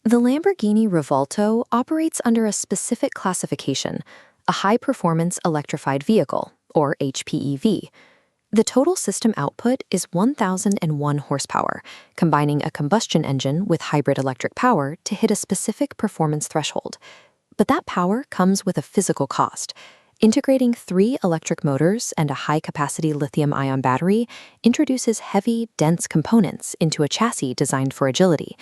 The Lamborghini Revuelto operates under a specific classification, a high-performance electrified vehicle, or HPEV. The total system output is 1,001 horsepower, combining a combustion engine with hybrid electric power to hit a specific performance threshold. But that power comes with a physical cost. Integrating 3 electric motors and a high-capacity lithium-ion battery introduces heavy, dense components into a chassis designed for agility.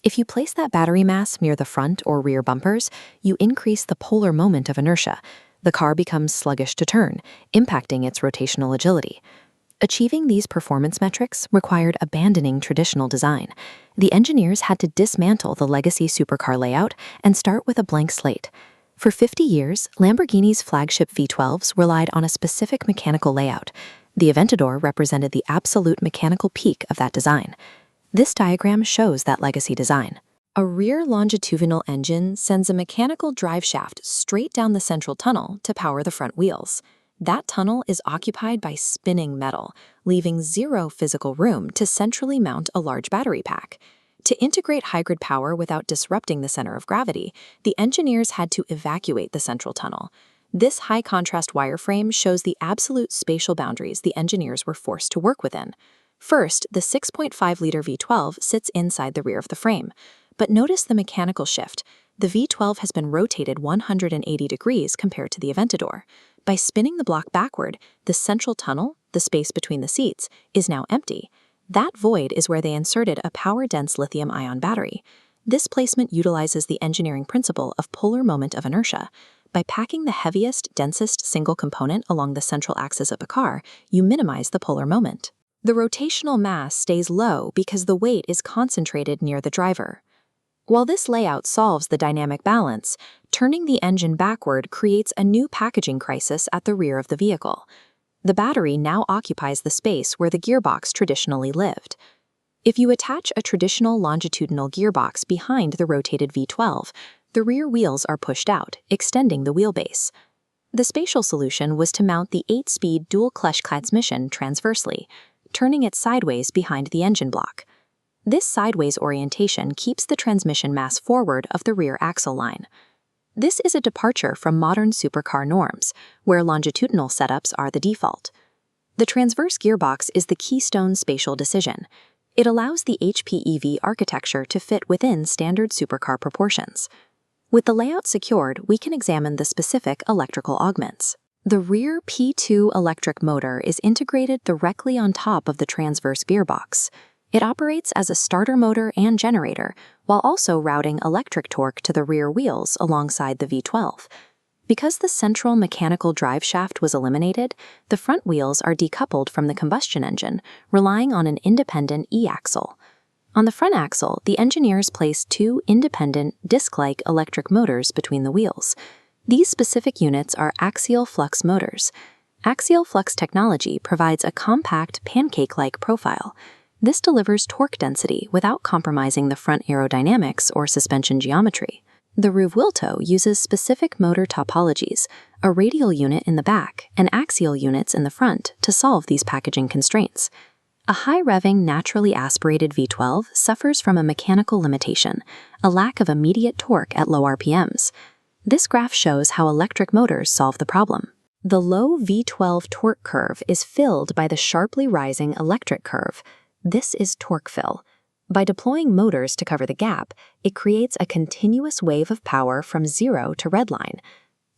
If you place that battery mass near the front or rear bumpers, you increase the polar moment of inertia. The car becomes sluggish to turn, impacting its rotational agility. Achieving these performance metrics required abandoning traditional design. The engineers had to dismantle the legacy supercar layout and start with a blank slate. For 50 years, Lamborghini's flagship V12s relied on a specific mechanical layout. The Aventador represented the absolute mechanical peak of that design. This diagram shows that legacy design. A rear longitudinal engine sends a mechanical driveshaft straight down the central tunnel to power the front wheels. That tunnel is occupied by spinning metal, leaving zero physical room to centrally mount a large battery pack. To integrate high-grid power without disrupting the center of gravity, the engineers had to evacuate the central tunnel. This high-contrast wireframe shows the absolute spatial boundaries the engineers were forced to work within. First, the 6.5-liter V12 sits inside the rear of the frame. But notice the mechanical shift. The V12 has been rotated 180 degrees compared to the Aventador. By spinning the block backward, the central tunnel, the space between the seats, is now empty. That void is where they inserted a power-dense lithium-ion battery. This placement utilizes the engineering principle of polar moment of inertia. By packing the heaviest, densest single component along the central axis of a car, you minimize the polar moment. The rotational mass stays low because the weight is concentrated near the driver. While this layout solves the dynamic balance, turning the engine backward creates a new packaging crisis at the rear of the vehicle. The battery now occupies the space where the gearbox traditionally lived. If you attach a traditional longitudinal gearbox behind the rotated V12, the rear wheels are pushed out, extending the wheelbase. The spatial solution was to mount the 8-speed dual-clutch transmission transversely, turning it sideways behind the engine block. This sideways orientation keeps the transmission mass forward of the rear axle line. This is a departure from modern supercar norms, where longitudinal setups are the default. The transverse gearbox is the keystone spatial decision. It allows the HPEV architecture to fit within standard supercar proportions. With the layout secured, we can examine the specific electrical augments. The rear P2 electric motor is integrated directly on top of the transverse gearbox. It operates as a starter motor and generator, while also routing electric torque to the rear wheels alongside the V12. Because the central mechanical drive shaft was eliminated, the front wheels are decoupled from the combustion engine, relying on an independent e-axle. On the front axle, the engineers placed 2 independent, disc-like electric motors between the wheels. These specific units are axial flux motors. Axial flux technology provides a compact, pancake-like profile. This delivers torque density without compromising the front aerodynamics or suspension geometry. The Revuelto uses specific motor topologies, a radial unit in the back and axial units in the front to solve these packaging constraints. A high-revving, naturally aspirated V12 suffers from a mechanical limitation, a lack of immediate torque at low RPMs. This graph shows how electric motors solve the problem. The low V12 torque curve is filled by the sharply rising electric curve. This is torque fill. By deploying motors to cover the gap, it creates a continuous wave of power from zero to redline.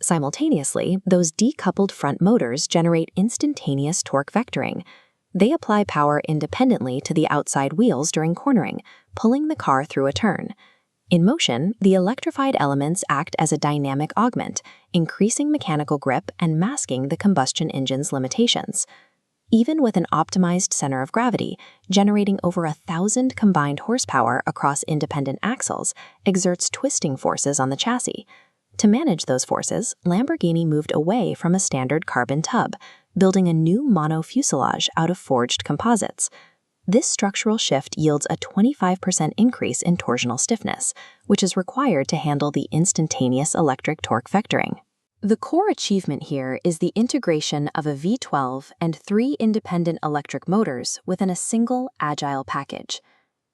Simultaneously, those decoupled front motors generate instantaneous torque vectoring. They apply power independently to the outside wheels during cornering, pulling the car through a turn. In motion, the electrified elements act as a dynamic augment, increasing mechanical grip and masking the combustion engine's limitations. Even with an optimized center of gravity, generating over 1,000 combined horsepower across independent axles exerts twisting forces on the chassis. To manage those forces, Lamborghini moved away from a standard carbon tub, building a new monofuselage out of forged composites. This structural shift yields a 25% increase in torsional stiffness, which is required to handle the instantaneous electric torque vectoring. The core achievement here is the integration of a V12 and 3 independent electric motors within a single agile package.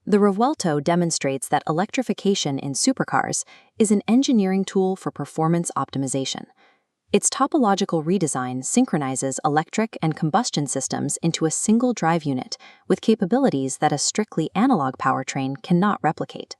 The Revuelto demonstrates that electrification in supercars is an engineering tool for performance optimization. Its topological redesign synchronizes electric and combustion systems into a single drive unit with capabilities that a strictly analog powertrain cannot replicate.